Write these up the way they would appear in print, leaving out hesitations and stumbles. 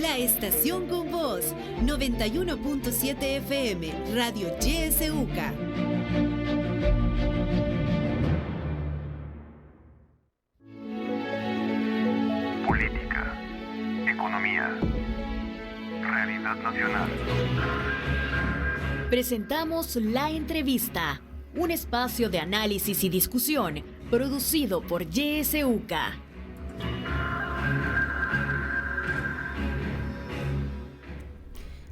La estación con voz, 91.7 FM, Radio YSUCA. Política, economía, realidad nacional. Presentamos La Entrevista, un espacio de análisis y discusión producido por YSUCA.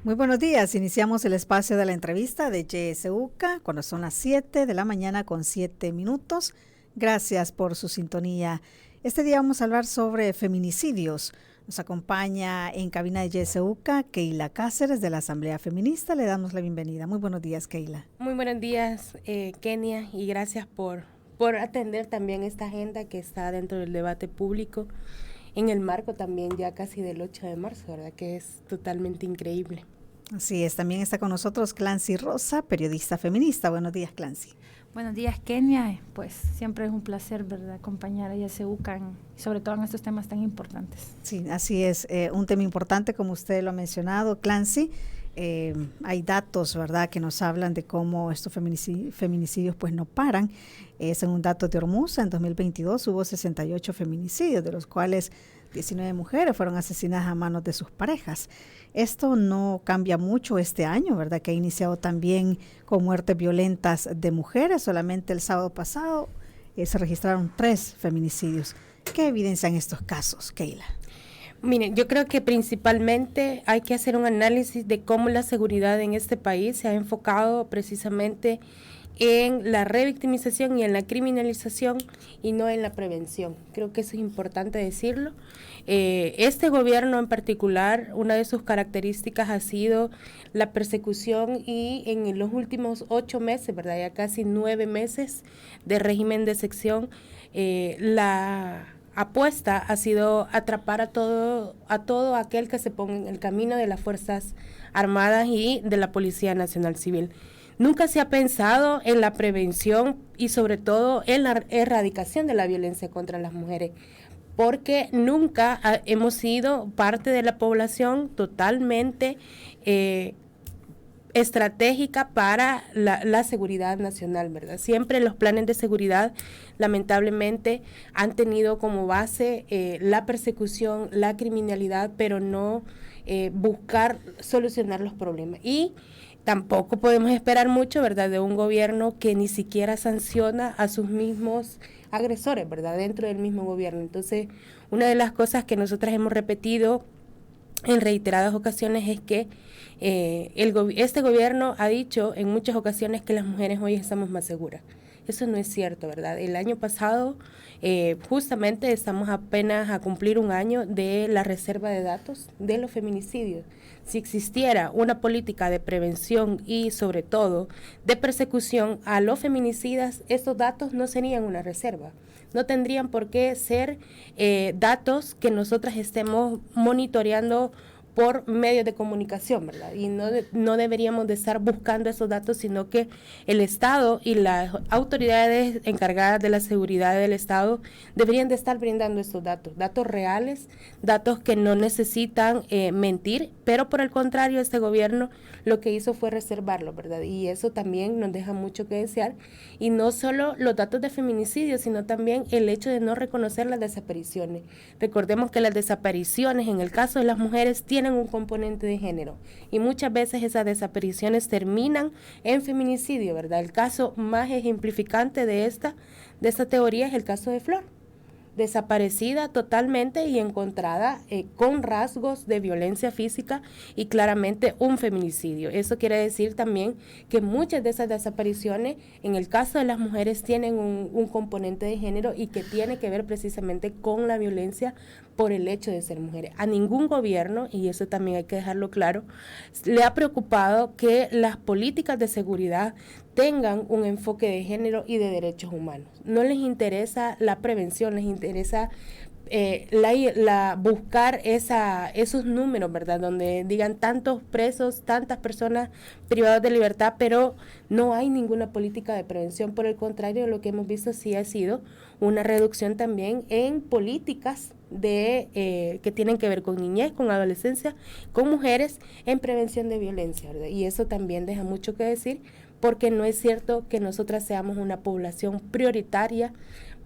Muy buenos días, iniciamos el espacio de la entrevista de YSUCA cuando son las 7 de la mañana con 7 minutos. Gracias por su sintonía. Este día vamos a hablar sobre feminicidios. Nos acompaña en cabina de YSUCA Keila Cáceres de la Asamblea Feminista. Le damos la bienvenida. Muy buenos días, Keila. Muy buenos días, Kenia, y gracias por atender también esta agenda que está dentro del debate público en el marco también ya casi del 8 de marzo, ¿verdad? Que es totalmente increíble. Así es, también está con nosotros Clancy Rosa, periodista feminista. Buenos días, Clancy. Buenos días, Kenia. Pues siempre es un placer, ¿verdad?, acompañar a YSUCA, sobre todo en estos temas tan importantes. Sí, así es, un tema importante como usted lo ha mencionado, Clancy. Hay datos, ¿verdad?, que nos hablan de cómo estos feminicidios pues no paran. Según datos de Hormuza, en 2022 hubo 68 feminicidios, de los cuales 19 mujeres fueron asesinadas a manos de sus parejas. Esto no cambia mucho este año, ¿verdad?, que ha iniciado también con muertes violentas de mujeres. Solamente el sábado pasado se registraron 3 feminicidios. ¿Qué evidencian estos casos, Keila? Miren, yo creo que principalmente hay que hacer un análisis de cómo la seguridad en este país se ha enfocado precisamente en la revictimización y en la criminalización y no en la prevención. Creo que eso es importante decirlo. Este gobierno en particular, una de sus características ha sido la persecución y en los últimos 8 meses, ¿verdad?, ya casi 9 meses de régimen de excepción, la apuesta ha sido atrapar a todo aquel que se ponga en el camino de las Fuerzas Armadas y de la Policía Nacional Civil. Nunca se ha pensado en la prevención y sobre todo en la erradicación de la violencia contra las mujeres, porque nunca hemos sido parte de la población totalmente estratégica para la seguridad nacional, ¿verdad? Siempre los planes de seguridad lamentablemente han tenido como base la persecución, la criminalidad, pero no buscar solucionar los problemas. Y tampoco podemos esperar mucho, ¿verdad?, de un gobierno que ni siquiera sanciona a sus mismos agresores, ¿verdad?, dentro del mismo gobierno. Entonces, una de las cosas que nosotras hemos repetido en reiteradas ocasiones es que este gobierno ha dicho en muchas ocasiones que las mujeres hoy estamos más seguras. Eso no es cierto, ¿verdad? El año pasado, justamente estamos apenas a cumplir un año de la reserva de datos de los feminicidios. Si existiera una política de prevención y sobre todo de persecución a los feminicidas, estos datos no serían una reserva. No tendrían por qué ser datos que nosotras estemos monitoreando por medios de comunicación, ¿verdad? Y no deberíamos de estar buscando esos datos, sino que el Estado y las autoridades encargadas de la seguridad del Estado deberían de estar brindando estos datos reales, datos que no necesitan mentir, pero por el contrario, este gobierno lo que hizo fue reservarlo, ¿verdad? Y eso también nos deja mucho que desear, y no solo los datos de feminicidio, sino también el hecho de no reconocer las desapariciones. Recordemos que las desapariciones, en el caso de las mujeres, tienen un componente de género y muchas veces esas desapariciones terminan en feminicidio, ¿verdad? El caso más ejemplificante de esta teoría es el caso de Flor, desaparecida totalmente y encontrada con rasgos de violencia física y claramente un feminicidio. Eso quiere decir también que muchas de esas desapariciones, en el caso de las mujeres, tienen un componente de género y que tiene que ver precisamente con la violencia por el hecho de ser mujeres. A ningún gobierno, y eso también hay que dejarlo claro, le ha preocupado que las políticas de seguridad tengan un enfoque de género y de derechos humanos. No les interesa la prevención, les interesa buscar esos números, ¿verdad? Donde digan tantos presos, tantas personas privadas de libertad, pero no hay ninguna política de prevención. Por el contrario, lo que hemos visto sí ha sido una reducción también en políticas que tienen que ver con niñez, con adolescencia, con mujeres, en prevención de violencia, ¿verdad? Y eso también deja mucho que decir, porque no es cierto que nosotras seamos una población prioritaria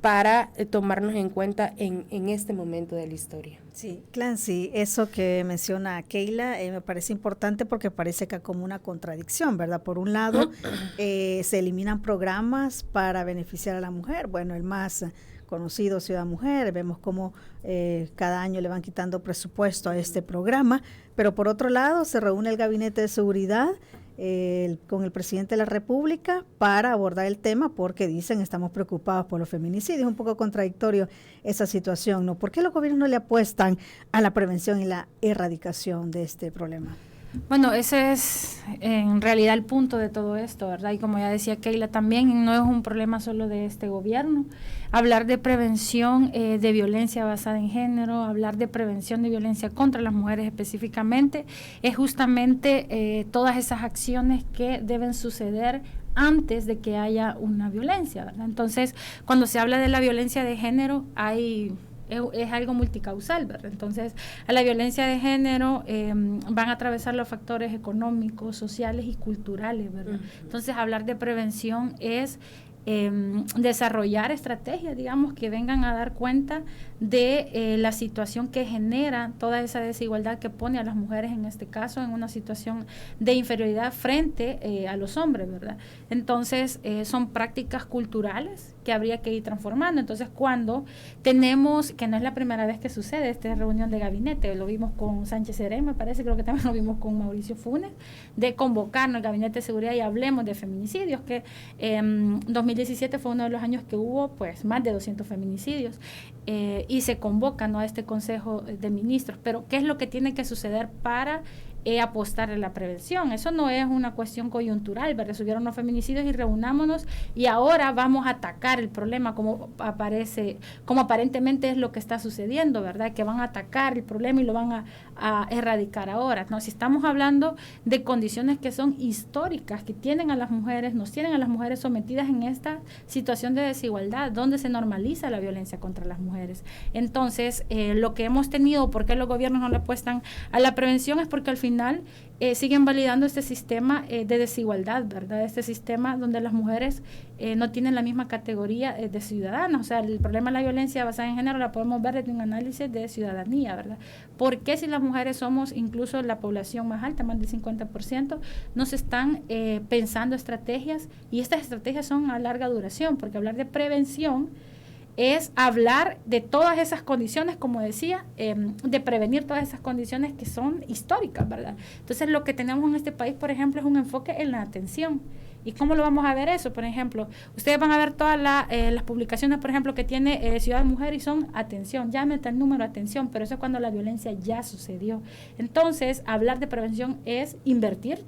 para tomarnos en cuenta en este momento de la historia. Sí, Clancy, eso que menciona Keila me parece importante porque parece que hay como una contradicción, ¿verdad? Por un lado, se eliminan programas para beneficiar a la mujer. Bueno, el más conocido, Ciudad Mujer, vemos cómo cada año le van quitando presupuesto a este programa, pero por otro lado se reúne el Gabinete de Seguridad con el presidente de la República para abordar el tema porque dicen estamos preocupados por los feminicidios. Es un poco contradictorio esa situación, ¿no? ¿Por qué los gobiernos no le apuestan a la prevención y la erradicación de este problema? Bueno, ese es en realidad el punto de todo esto, ¿verdad? Y como ya decía Keila, también no es un problema solo de este gobierno. Hablar de prevención de violencia basada en género, hablar de prevención de violencia contra las mujeres específicamente, es justamente todas esas acciones que deben suceder antes de que haya una violencia, ¿verdad? Entonces, cuando se habla de la violencia de género, es algo multicausal, ¿verdad? Entonces, a la violencia de género van a atravesar los factores económicos, sociales y culturales, ¿verdad? Entonces, hablar de prevención es desarrollar estrategias, digamos, que vengan a dar cuenta de la situación que genera toda esa desigualdad que pone a las mujeres, en este caso, en una situación de inferioridad frente a los hombres, ¿verdad? Entonces, son prácticas culturales que habría que ir transformando. Entonces, cuando tenemos, que no es la primera vez que sucede esta reunión de gabinete, lo vimos con Sánchez Serén, me parece, creo que también lo vimos con Mauricio Funes, de convocarnos al Gabinete de Seguridad y hablemos de feminicidios, que 2017 fue uno de los años que hubo pues más de 200 feminicidios, y se convoca, ¿no?, a este Consejo de Ministros. Pero ¿qué es lo que tiene que suceder para apostar a la prevención? Eso no es una cuestión coyuntural, ¿verdad? Subieron los feminicidios y reunámonos y ahora vamos a atacar el problema como aparentemente es lo que está sucediendo, ¿verdad? Que van a atacar el problema y lo van a erradicar ahora, ¿no? Si estamos hablando de condiciones que son históricas, que tienen a las mujeres, nos tienen a las mujeres sometidas en esta situación de desigualdad, donde se normaliza la violencia contra las mujeres. Entonces, lo que hemos tenido, ¿por qué los gobiernos no le apuestan a la prevención? Es porque al final siguen validando este sistema de desigualdad, ¿verdad? Este sistema donde las mujeres no tienen la misma categoría de ciudadanas. O sea, el problema de la violencia basada en género la podemos ver desde un análisis de ciudadanía, ¿verdad? ¿Por qué si las mujeres somos incluso la población más alta, más del 50%, no se están pensando estrategias? Y estas estrategias son a larga duración, porque hablar de prevención es hablar de todas esas condiciones, como decía, de prevenir todas esas condiciones que son históricas, ¿verdad? Entonces, lo que tenemos en este país, por ejemplo, es un enfoque en la atención. ¿Y cómo lo vamos a ver eso? Por ejemplo, ustedes van a ver todas las publicaciones, por ejemplo, que tiene Ciudad Mujer y son atención, llame tal número, atención, pero eso es cuando la violencia ya sucedió. Entonces, hablar de prevención es invertir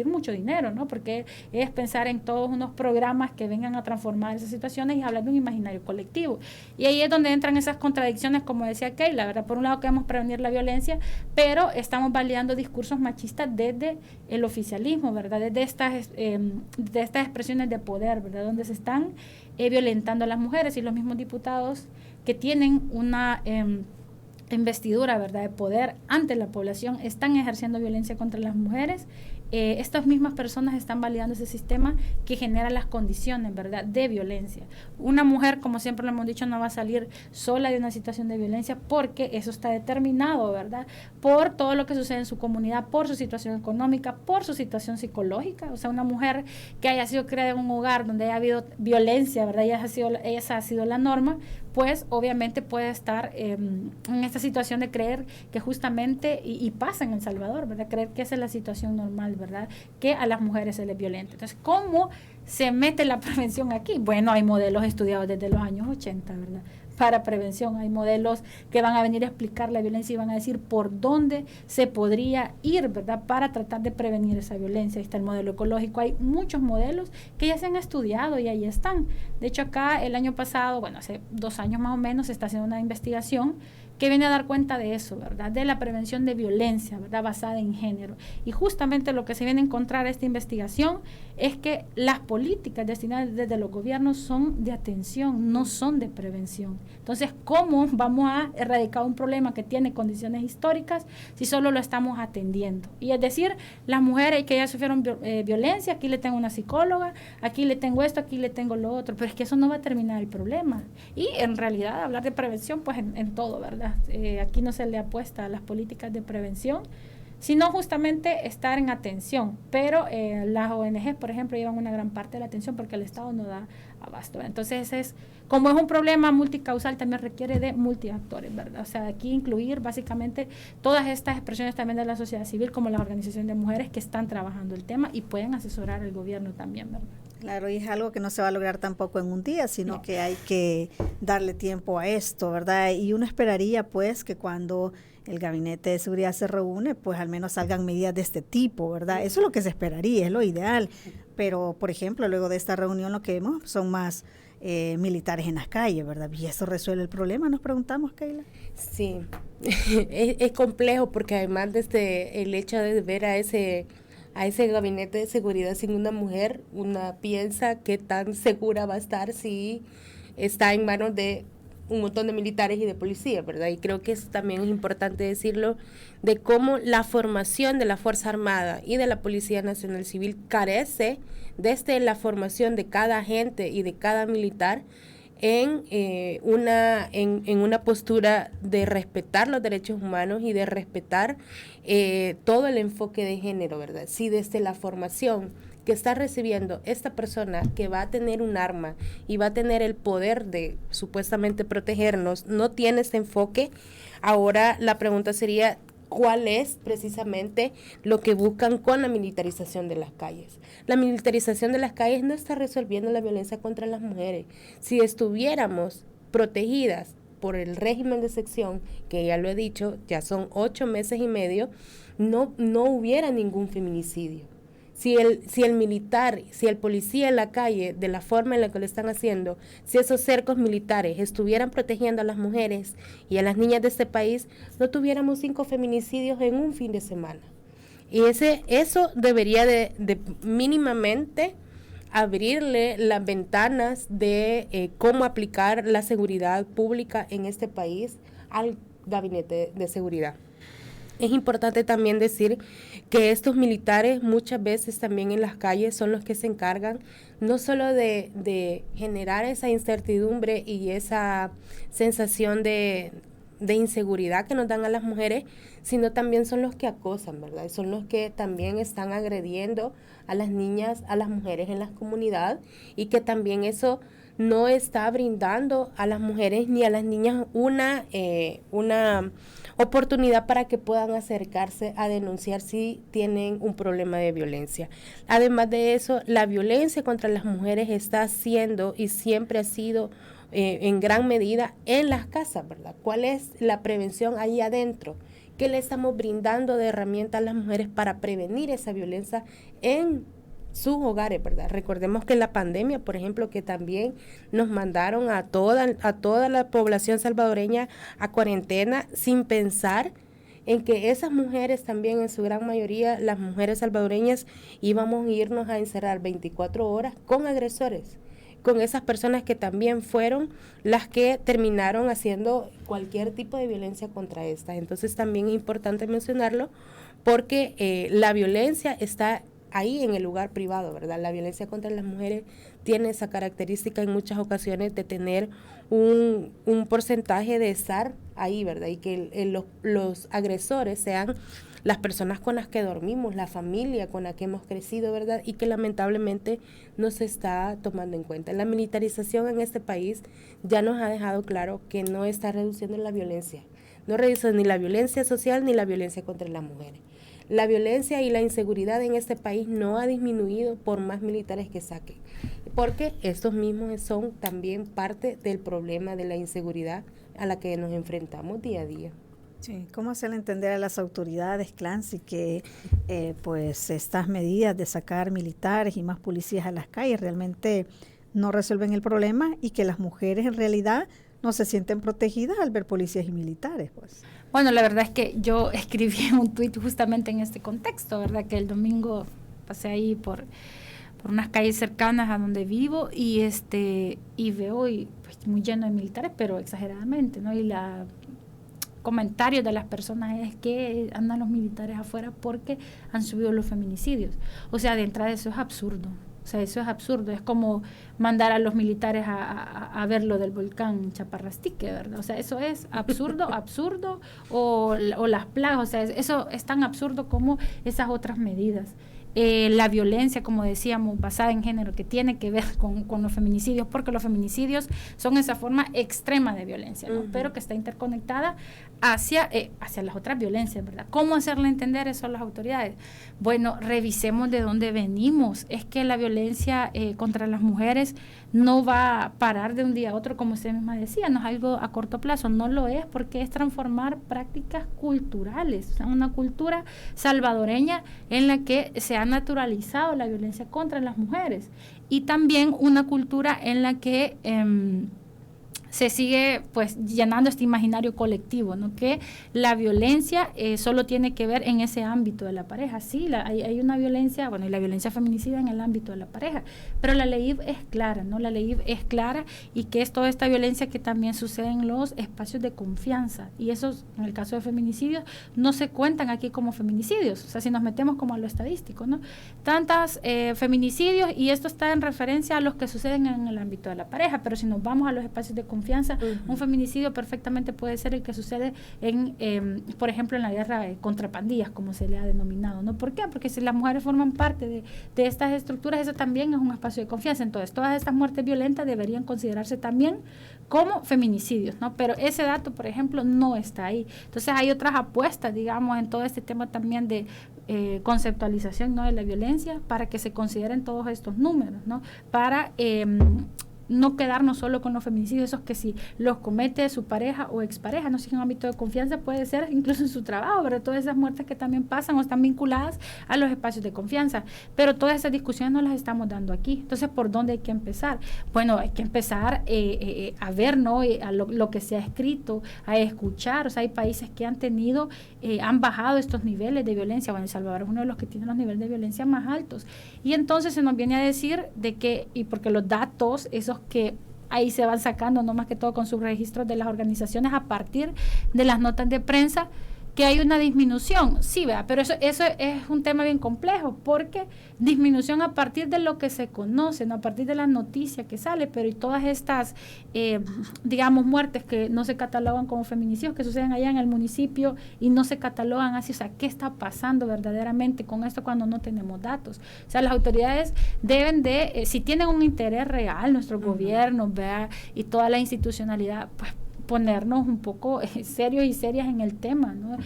mucho dinero, ¿no? Porque es pensar en todos unos programas que vengan a transformar esas situaciones y hablar de un imaginario colectivo. Y ahí es donde entran esas contradicciones, como decía Keila, ¿verdad? Por un lado queremos prevenir la violencia, pero estamos validando discursos machistas desde el oficialismo, ¿verdad? Desde estas expresiones de poder, ¿verdad? Donde se están violentando a las mujeres, y los mismos diputados que tienen una investidura, ¿verdad?, de poder ante la población están ejerciendo violencia contra las mujeres. Estas mismas personas están validando ese sistema que genera las condiciones, ¿verdad?, de violencia. Una mujer, como siempre lo hemos dicho, no va a salir sola de una situación de violencia, porque eso está determinado, ¿verdad?, por todo lo que sucede en su comunidad, por su situación económica, por su situación psicológica. O sea, una mujer que haya sido criada en un hogar donde haya habido violencia, ¿verdad?, esa ha sido la norma, pues obviamente puede estar en esta situación de creer que justamente, y pasa en El Salvador, ¿verdad?, creer que esa es la situación normal, ¿verdad?, que a las mujeres se les violenta. Entonces, ¿cómo se mete la prevención aquí? Bueno, hay modelos estudiados desde los años 80, ¿verdad? para prevención. Hay modelos que van a venir a explicar la violencia y van a decir por dónde se podría ir, ¿verdad?, para tratar de prevenir esa violencia. Ahí está el modelo ecológico. Hay muchos modelos que ya se han estudiado y ahí están. De hecho, acá el año pasado, bueno, hace 2 años más o menos, se está haciendo una investigación que viene a dar cuenta de eso, ¿verdad?, de la prevención de violencia, ¿verdad?, basada en género. Y justamente lo que se viene a encontrar esta investigación es que las políticas destinadas desde los gobiernos son de atención, no son de prevención. Entonces, ¿cómo vamos a erradicar un problema que tiene condiciones históricas si solo lo estamos atendiendo? Y es decir, las mujeres que ya sufrieron violencia, aquí le tengo una psicóloga, aquí le tengo esto, aquí le tengo lo otro, pero es que eso no va a terminar el problema. Y en realidad hablar de prevención, pues en todo, ¿verdad? Aquí no se le apuesta a las políticas de prevención, sino justamente estar en atención, pero las ONG, por ejemplo, llevan una gran parte de la atención porque el Estado no da abasto. Entonces, como es un problema multicausal, también requiere de multiactores, ¿verdad? O sea, aquí incluir básicamente todas estas expresiones también de la sociedad civil, como la organización de mujeres que están trabajando el tema y pueden asesorar al gobierno también, ¿verdad? Claro, y es algo que no se va a lograr tampoco en un día, sino que hay que darle tiempo a esto, ¿verdad? Y uno esperaría, pues, que cuando el Gabinete de Seguridad se reúne, pues al menos salgan medidas de este tipo, ¿verdad? Eso es lo que se esperaría, es lo ideal. Pero, por ejemplo, luego de esta reunión lo que vemos son más militares en las calles, ¿verdad? ¿Y eso resuelve el problema? Nos preguntamos, Keila. Sí, es complejo porque además desde el hecho de ver a ese gabinete de seguridad sin una mujer, una piensa qué tan segura va a estar si está en manos de un montón de militares y de policías, ¿verdad? Y creo que eso también es importante decirlo, de cómo la formación de la Fuerza Armada y de la Policía Nacional Civil carece desde la formación de cada agente y de cada militar en una postura de respetar los derechos humanos y de respetar todo el enfoque de género, ¿verdad? Si desde la formación que está recibiendo esta persona que va a tener un arma y va a tener el poder de supuestamente protegernos, no tiene ese enfoque, ahora la pregunta sería, ¿cuál es precisamente lo que buscan con la militarización de las calles? La militarización de las calles no está resolviendo la violencia contra las mujeres. Si estuviéramos protegidas por el régimen de sección, que ya lo he dicho, ya son 8 meses y medio, no hubiera ningún feminicidio. Si el militar, si el policía en la calle, de la forma en la que lo están haciendo, si esos cercos militares estuvieran protegiendo a las mujeres y a las niñas de este país, no tuviéramos 5 feminicidios en un fin de semana. Y eso debería de mínimamente abrirle las ventanas de cómo aplicar la seguridad pública en este país al gabinete de seguridad. Es importante también decir que estos militares muchas veces también en las calles son los que se encargan no solo de generar esa incertidumbre y esa sensación de inseguridad que nos dan a las mujeres, sino también son los que acosan, ¿verdad? Son los que también están agrediendo a las niñas, a las mujeres en la comunidad, y que también eso no está brindando a las mujeres ni a las niñas una oportunidad para que puedan acercarse a denunciar si tienen un problema de violencia. Además de eso, la violencia contra las mujeres está siendo y siempre ha sido en gran medida en las casas, ¿verdad? ¿Cuál es la prevención ahí adentro? ¿Qué le estamos brindando de herramientas a las mujeres para prevenir esa violencia en sus hogares, ¿verdad? Recordemos que la pandemia, por ejemplo, que también nos mandaron a toda la población salvadoreña a cuarentena sin pensar en que esas mujeres también, en su gran mayoría, las mujeres salvadoreñas, íbamos a irnos a encerrar 24 horas con agresores, con esas personas que también fueron las que terminaron haciendo cualquier tipo de violencia contra estas. Entonces también es importante mencionarlo porque la violencia está ahí en el lugar privado, ¿verdad? La violencia contra las mujeres tiene esa característica en muchas ocasiones de tener un porcentaje de estar ahí, ¿verdad? Y que los agresores sean las personas con las que dormimos, la familia con la que hemos crecido, ¿verdad? Y que lamentablemente no se está tomando en cuenta. La militarización en este país ya nos ha dejado claro que no está reduciendo la violencia. No reduce ni la violencia social ni la violencia contra las mujeres. La violencia y la inseguridad en este país no ha disminuido por más militares que saquen. porque estos mismos son también parte del problema de la inseguridad a la que nos enfrentamos día a día. Sí, ¿cómo hacerle entender a las autoridades, Clancy, que pues estas medidas de sacar militares y más policías a las calles realmente no resuelven el problema y que las mujeres en realidad no se sienten protegidas al ver policías y militares? Pues. Bueno, la verdad es que yo escribí un tuit justamente en este contexto, ¿verdad? Que el domingo pasé ahí por unas calles cercanas a donde vivo y veo pues, muy lleno de militares, pero exageradamente, ¿no? Y comentarios de las personas es que andan los militares afuera porque han subido los feminicidios. O sea, de entrada eso es absurdo. O sea, eso es absurdo. Es como mandar a los militares a ver lo del volcán Chaparrastique, ¿verdad? O sea, eso es absurdo, absurdo, o las plagas. O sea, eso es tan absurdo como esas otras medidas. La violencia, como decíamos, basada en género, que tiene que ver con los feminicidios, porque los feminicidios son esa forma extrema de violencia, ¿no? Pero que está interconectada hacia las otras violencias, ¿verdad? ¿Cómo hacerle entender eso a las autoridades? Bueno, revisemos de dónde venimos. Es que la violencia contra las mujeres no va a parar de un día a otro, como usted misma decía, no es algo a corto plazo, no lo es, porque es transformar prácticas culturales, o sea, una cultura salvadoreña en la que se ha naturalizado la violencia contra las mujeres y también una cultura en la que se sigue pues llenando este imaginario colectivo, ¿no? Que la violencia solo tiene que ver en ese ámbito de la pareja. Sí, hay una violencia, bueno, y la violencia feminicida en el ámbito de la pareja, pero la ley es clara, ¿no? La ley es clara y que es toda esta violencia que también sucede en los espacios de confianza y esos, en el caso de feminicidios, no se cuentan aquí como feminicidios, o sea, si nos metemos como a lo estadístico, ¿no? Tantas feminicidios y esto está en referencia a los que suceden en el ámbito de la pareja, pero si nos vamos a los espacios de confianza, un feminicidio perfectamente puede ser el que sucede por ejemplo, en la guerra contra pandillas, como se le ha denominado, ¿no? ¿Por qué? Porque si las mujeres forman parte de estas estructuras, eso también es un espacio de confianza. Entonces, todas estas muertes violentas deberían considerarse también como feminicidios, ¿no? Pero ese dato, por ejemplo, no está ahí. Entonces, hay otras apuestas, digamos, en todo este tema también de conceptualización, ¿no? De la violencia, para que se consideren todos estos números, ¿no? Para no quedarnos solo con los feminicidios, esos que si los comete su pareja o expareja, no sé, en un ámbito de confianza puede ser incluso en su trabajo, pero todas esas muertes que también pasan o están vinculadas a los espacios de confianza, pero todas esas discusiones no las estamos dando aquí. Entonces, ¿por dónde hay que empezar? Bueno, hay que empezar a ver, ¿no? A lo que se ha escrito, a escuchar. O sea, hay países que han bajado estos niveles de violencia. Bueno, El Salvador es uno de los que tiene los niveles de violencia más altos. Y entonces se nos viene a decir de que, y porque los datos, esos que ahí se van sacando, no más que todo con sus registros de las organizaciones a partir de las notas de prensa, que hay una disminución, sí, ¿verdad? Pero eso es un tema bien complejo, porque disminución a partir de lo que se conoce, no a partir de la noticia que sale, pero y todas estas, digamos, muertes que no se catalogan como feminicidios, que suceden allá en el municipio y no se catalogan así, o sea, ¿qué está pasando verdaderamente con esto cuando no tenemos datos? O sea, las autoridades deben de, si tienen un interés real, nuestros gobiernos, ¿verdad? Y toda la institucionalidad, pues, ponernos un poco serios y serias en el tema, ¿no?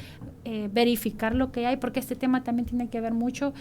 Verificar lo que hay, porque este tema también tiene que ver mucho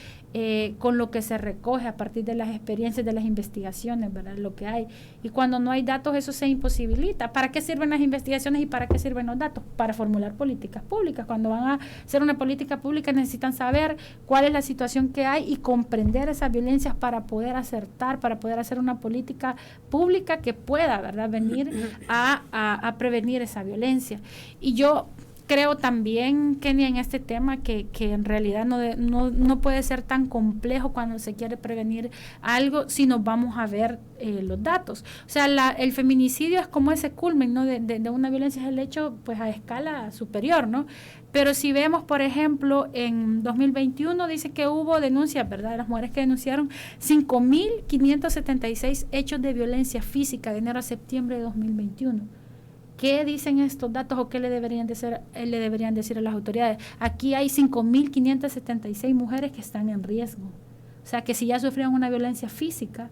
con lo que se recoge a partir de las experiencias, de las investigaciones, ¿verdad? Lo que hay. Y cuando no hay datos, eso se imposibilita. ¿Para qué sirven las investigaciones y para qué sirven los datos? Para formular políticas públicas. Cuando van a hacer una política pública necesitan saber cuál es la situación que hay y comprender esas violencias para poder acertar, para poder hacer una política pública que pueda, ¿verdad?, venir a prevenir esa violencia. Y yo creo también, Kenny, en este tema que en realidad no puede ser tan complejo cuando se quiere prevenir algo si nos vamos a ver los datos. O sea, el feminicidio es como ese culmen, ¿no? de una violencia, es el hecho pues a escala superior, ¿no? Pero si vemos, por ejemplo, en 2021 dice que hubo denuncias, ¿verdad?, de las mujeres que denunciaron 5.576 hechos de violencia física de enero a septiembre de 2021. ¿Qué dicen estos datos o qué le deberían decir a las autoridades? Aquí hay 5.576 mujeres que están en riesgo. O sea, que si ya sufrieron una violencia física,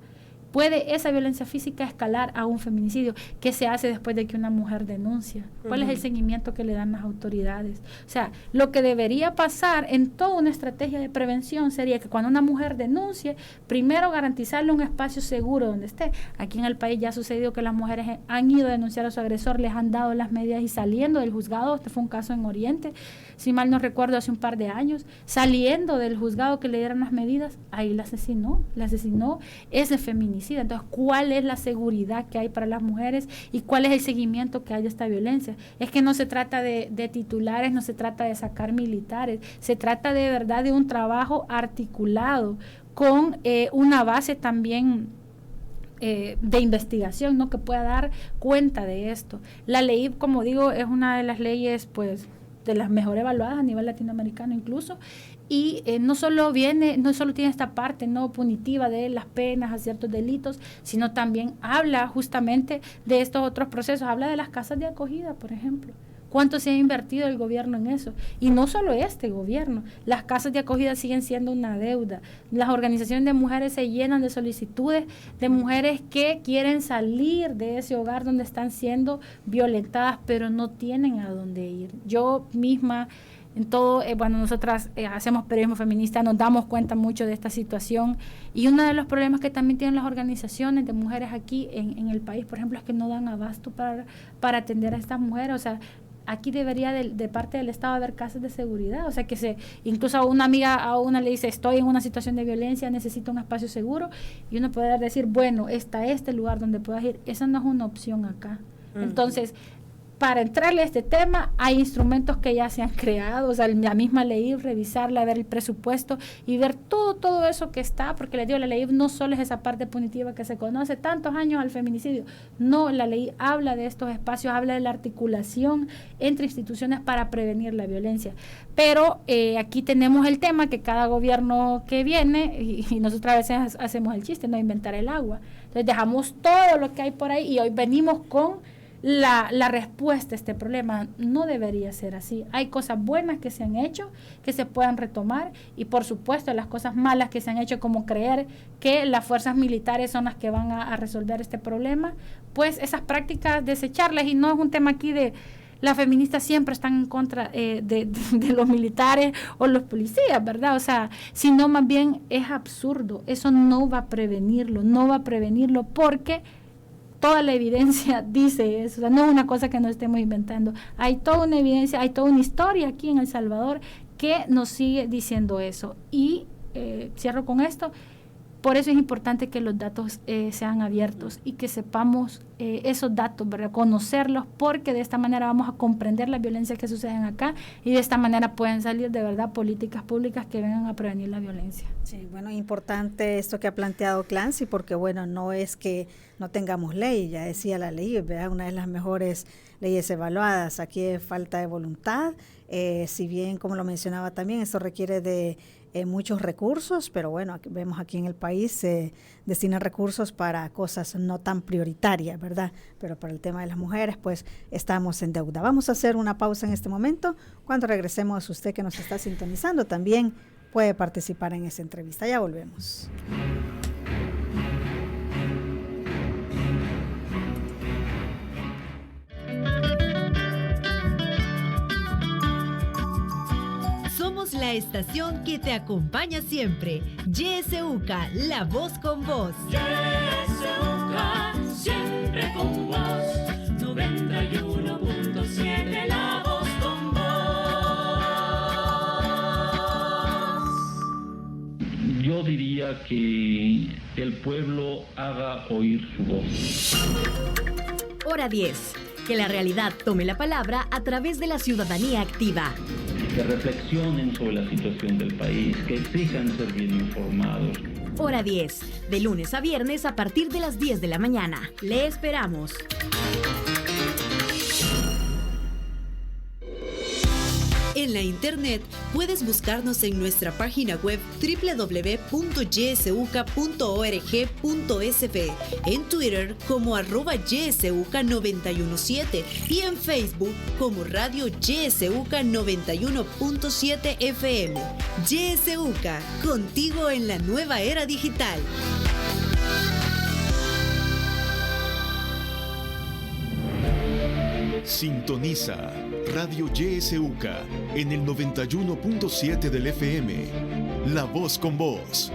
puede esa violencia física escalar a un feminicidio. ¿Qué se hace después de que una mujer denuncia? ¿Cuál es el seguimiento que le dan las autoridades? O sea, lo que debería pasar en toda una estrategia de prevención sería que cuando una mujer denuncie, primero garantizarle un espacio seguro donde esté. Aquí en el país ya ha sucedido que las mujeres han ido a denunciar a su agresor, les han dado las medidas y saliendo del juzgado, este fue un caso en Oriente, si mal no recuerdo, hace un par de años, saliendo del juzgado que le dieron las medidas, ahí la asesinó ese feminicida. Entonces, ¿cuál es la seguridad que hay para las mujeres y cuál es el seguimiento que hay de esta violencia? Es que no se trata de titulares, no se trata de sacar militares, se trata de verdad de un trabajo articulado con una base también de investigación, ¿no?, que pueda dar cuenta de esto. La ley, como digo, es una de las leyes pues de las mejor evaluadas a nivel latinoamericano incluso, y no solo tiene esta parte no punitiva de las penas a ciertos delitos, sino también habla justamente de estos otros procesos, habla de las casas de acogida, por ejemplo. ¿Cuánto se ha invertido el gobierno en eso? Y no solo este gobierno, las casas de acogida siguen siendo una deuda. Las organizaciones de mujeres se llenan de solicitudes de mujeres que quieren salir de ese hogar donde están siendo violentadas, pero no tienen a dónde ir. Yo misma, en todo, nosotras hacemos periodismo feminista, nos damos cuenta mucho de esta situación, y uno de los problemas que también tienen las organizaciones de mujeres aquí en el país, por ejemplo, es que no dan abasto para atender a estas mujeres. O sea, aquí debería de parte del Estado haber casas de seguridad, o sea, que incluso a una le dice, estoy en una situación de violencia, necesito un espacio seguro, y uno puede decir, bueno, está este lugar donde puedas ir. Esa no es una opción acá. Entonces, para entrarle a este tema, hay instrumentos que ya se han creado, o sea, la misma ley, revisarla, ver el presupuesto y ver todo eso que está, porque les digo, la ley no solo es esa parte punitiva que se conoce, tantos años al feminicidio, no, la ley habla de estos espacios, habla de la articulación entre instituciones para prevenir la violencia. Pero aquí tenemos el tema que cada gobierno que viene, y nosotros a veces hacemos el chiste, no inventar el agua, entonces dejamos todo lo que hay por ahí y hoy venimos con la respuesta a este problema. No debería ser así. Hay cosas buenas que se han hecho, que se puedan retomar, y por supuesto las cosas malas que se han hecho, como creer que las fuerzas militares son las que van a resolver este problema, pues esas prácticas desecharlas. Y no es un tema aquí de las feministas siempre están en contra de los militares o los policías, ¿verdad? O sea, sino más bien es absurdo. Eso no va a prevenirlo porque toda la evidencia dice eso. O sea, no es una cosa que nos estemos inventando. Hay toda una evidencia, hay toda una historia aquí en El Salvador que nos sigue diciendo eso. Y cierro con esto. Por eso es importante que los datos sean abiertos y que sepamos esos datos, ¿verdad? Conocerlos, porque de esta manera vamos a comprender las violencias que suceden acá y de esta manera pueden salir de verdad políticas públicas que vengan a prevenir la violencia. Sí, bueno, importante esto que ha planteado Clancy, porque bueno, no es que no tengamos ley, ya decía la ley, ¿verdad? Una de las mejores leyes evaluadas. Aquí es falta de voluntad, si bien, como lo mencionaba también, esto requiere de muchos recursos, pero bueno, vemos aquí en el país se destinan recursos para cosas no tan prioritarias, ¿verdad? Pero para el tema de las mujeres, pues estamos en deuda. Vamos a hacer una pausa en este momento. Cuando regresemos, usted que nos está sintonizando también puede participar en esa entrevista. Ya volvemos. Somos la estación que te acompaña siempre. YSUCA, la voz con vos. YSUCA, siempre con vos. 91.7, la voz con vos. Yo diría que el pueblo haga oír su voz. Hora 10. Que la realidad tome la palabra a través de la ciudadanía activa. Que reflexionen sobre la situación del país, que exijan ser bien informados. Hora 10, de lunes a viernes a partir de las 10 de la mañana. Le esperamos. En la internet puedes buscarnos en nuestra página web www.ysuca.org.sb, en Twitter como @ysuca917 y en Facebook como Radio YSUCA 91.7 FM. YSUCA, contigo en la nueva era digital. Sintoniza Radio YSUCA en el 91.7 del FM. La voz con vos.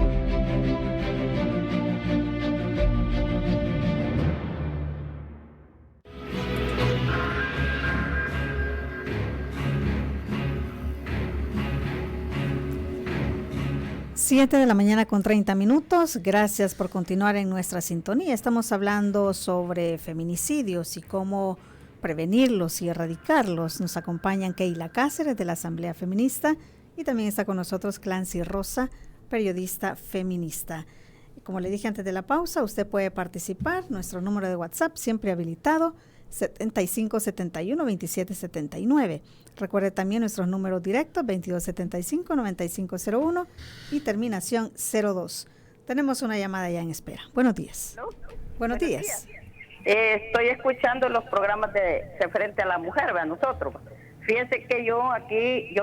Siete de la mañana con 30 minutos. Gracias por continuar en nuestra sintonía. Estamos hablando sobre feminicidios y cómo prevenirlos y erradicarlos. Nos acompañan Keila Cáceres de la Asamblea Feminista y también está con nosotros Clancy Rosa, periodista feminista. Como le dije antes de la pausa, usted puede participar. Nuestro número de WhatsApp siempre habilitado, 7571-2779. Recuerde también nuestros números directos, 2275-9501 y terminación 02. Tenemos una llamada ya en espera. Buenos días. ¿No? Buenos días. Estoy escuchando los programas de frente a la mujer, a nosotros. Fíjense que yo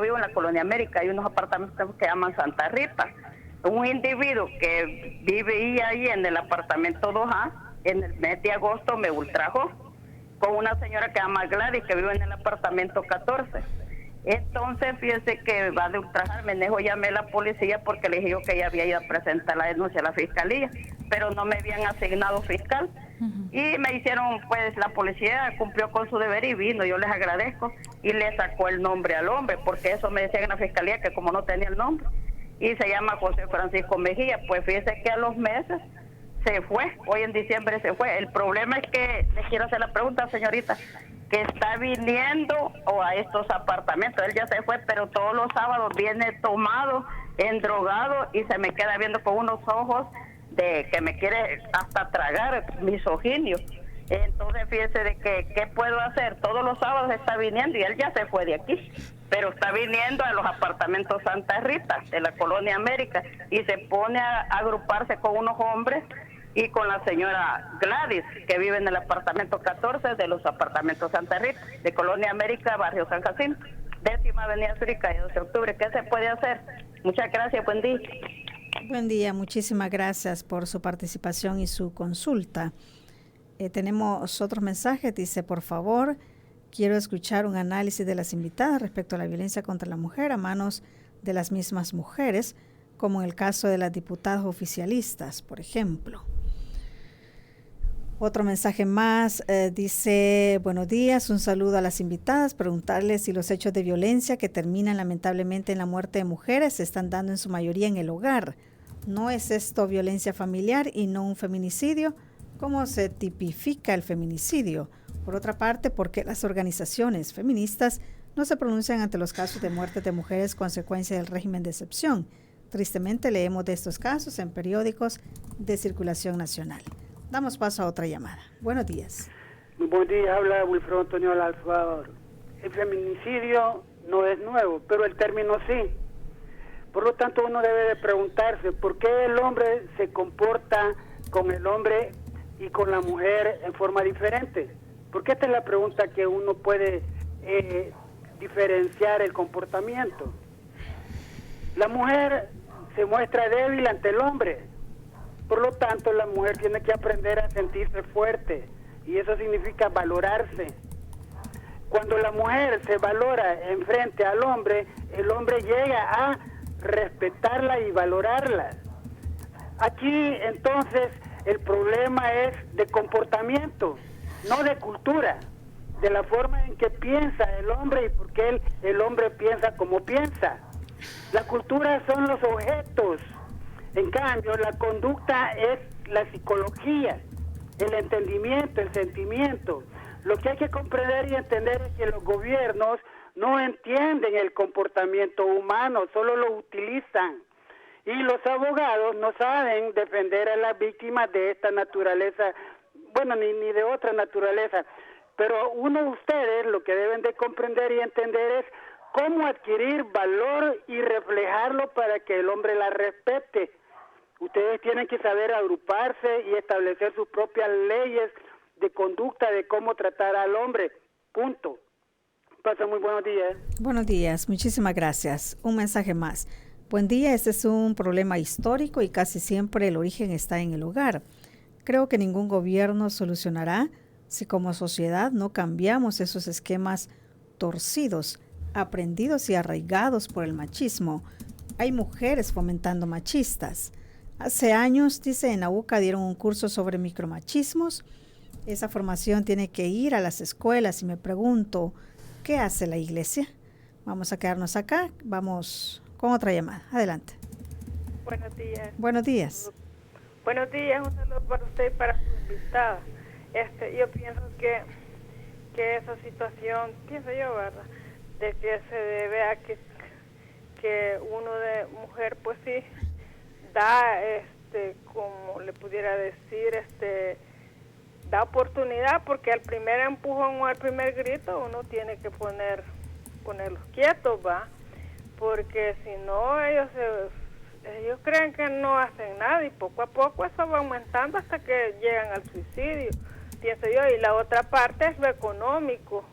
vivo en la Colonia América, hay unos apartamentos que llaman Santa Rita. Un individuo que vivía ahí en el apartamento 2A, en el mes de agosto me ultrajó con una señora que se llama Gladys, que vive en el apartamento 14. Entonces, fíjese que va de ultrajarme, llamé a la policía porque le dije yo que ella había ido a presentar la denuncia a la fiscalía, pero no me habían asignado fiscal. Y me hicieron, pues la policía cumplió con su deber y vino, yo les agradezco, y le sacó el nombre al hombre, porque eso me decían en la fiscalía que como no tenía el nombre, y se llama José Francisco Mejía. Pues fíjese que a los meses se fue, hoy en diciembre se fue. El problema es que, les quiero hacer la pregunta, señorita, que está viniendo a estos apartamentos, él ya se fue, pero todos los sábados viene tomado, endrogado, y se me queda viendo con unos ojos de que me quiere hasta tragar, misoginio. Entonces fíjese de que ¿qué puedo hacer? Todos los sábados está viniendo y él ya se fue de aquí, pero está viniendo a los apartamentos Santa Rita de la Colonia América y se pone a agruparse con unos hombres y con la señora Gladys, que vive en el apartamento 14 de los apartamentos Santa Rita de Colonia América, barrio San Jacinto, 10ª Avenida Zúrica y 12 de octubre. ¿Qué se puede hacer? Muchas gracias, buen día. Buen día, muchísimas gracias por su participación y su consulta. Tenemos otros mensajes, dice, por favor, quiero escuchar un análisis de las invitadas respecto a la violencia contra la mujer a manos de las mismas mujeres, como en el caso de las diputadas oficialistas, por ejemplo. Otro mensaje más, dice, buenos días, un saludo a las invitadas, preguntarles si los hechos de violencia que terminan lamentablemente en la muerte de mujeres se están dando en su mayoría en el hogar. ¿No es esto violencia familiar y no un feminicidio? ¿Cómo se tipifica el feminicidio? Por otra parte, ¿por qué las organizaciones feministas no se pronuncian ante los casos de muertes de mujeres consecuencia del régimen de excepción? Tristemente leemos de estos casos en periódicos de circulación nacional. Damos paso a otra llamada. Buenos días. Muy buen día, habla Wilfredo Antonio Alfador. El feminicidio no es nuevo, pero el término sí. Por lo tanto, uno debe de preguntarse por qué el hombre se comporta con el hombre y con la mujer en forma diferente. Porque esta es la pregunta que uno puede diferenciar el comportamiento. La mujer se muestra débil ante el hombre. Por lo tanto, la mujer tiene que aprender a sentirse fuerte, y eso significa valorarse. Cuando la mujer se valora en frente al hombre, el hombre llega a respetarla y valorarla. Aquí, entonces, el problema es de comportamiento, no de cultura, de la forma en que piensa el hombre y por qué el hombre piensa como piensa. La cultura son los objetos. En cambio, la conducta es la psicología, el entendimiento, el sentimiento. Lo que hay que comprender y entender es que los gobiernos no entienden el comportamiento humano, solo lo utilizan. Y los abogados no saben defender a las víctimas de esta naturaleza, bueno, ni de otra naturaleza. Pero ustedes lo que deben de comprender y entender es cómo adquirir valor y reflejarlo para que el hombre la respete. Ustedes tienen que saber agruparse y establecer sus propias leyes de conducta de cómo tratar al hombre. Punto. Pasa muy buenos días. Buenos días, muchísimas gracias. Un mensaje más. Buen día, este es un problema histórico y casi siempre el origen está en el hogar. Creo que ningún gobierno solucionará Si como sociedad no cambiamos esos esquemas torcidos, aprendidos y arraigados por el machismo, hay mujeres fomentando machistas. Hace años, dice, en la UCA dieron un curso sobre micromachismos. Esa formación tiene que ir a las escuelas y me pregunto, ¿qué hace la iglesia? Vamos a quedarnos acá, vamos con otra llamada. Adelante. Buenos días. Buenos días. Buenos días, un saludo para usted y para su invitada. Yo pienso que esa situación, pienso yo, ¿verdad?, de que se debe a que uno de mujer, pues sí, da, como le pudiera decir, da oportunidad, porque al primer empujón o al primer grito uno tiene que ponerlos quietos, ¿va? Porque si no, ellos creen que no hacen nada y poco a poco eso va aumentando hasta que llegan al suicidio, pienso yo. Y la otra parte es lo económico,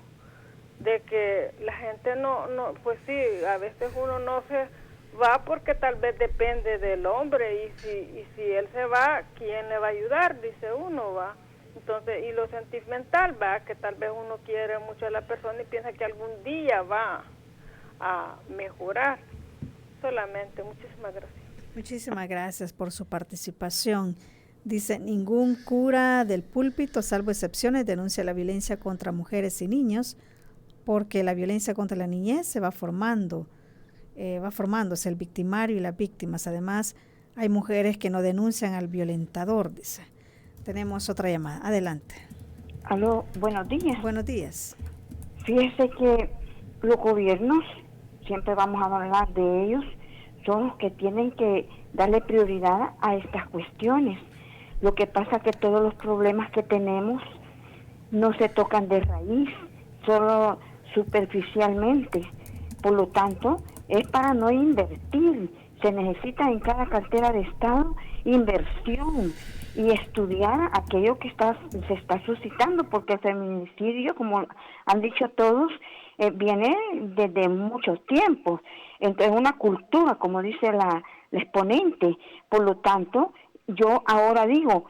de que la gente no, pues sí, a veces uno no se va porque tal vez depende del hombre, y si él se va, ¿quién le va a ayudar? Dice uno, va. Entonces, y lo sentimental, va, que tal vez uno quiere mucho a la persona y piensa que algún día va a mejorar. Solamente, muchísimas gracias. Muchísimas gracias por su participación. Dice, ningún cura del púlpito, salvo excepciones, denuncia la violencia contra mujeres y niños, porque la violencia contra la niñez se va formándose el victimario y las víctimas. Además, hay mujeres que no denuncian al violentador, dice. Tenemos otra llamada. Adelante. Aló, buenos días. Buenos días. Fíjese que los gobiernos, siempre vamos a hablar de ellos, son los que tienen que darle prioridad a estas cuestiones. Lo que pasa es que todos los problemas que tenemos no se tocan de raíz, solo superficialmente. Por lo tanto, es para no invertir. Se necesita en cada cartera de Estado inversión y estudiar aquello que se está suscitando, porque el feminicidio, como han dicho todos, viene desde muchos tiempos. Entonces, una cultura, como dice la exponente. Por lo tanto, yo ahora digo,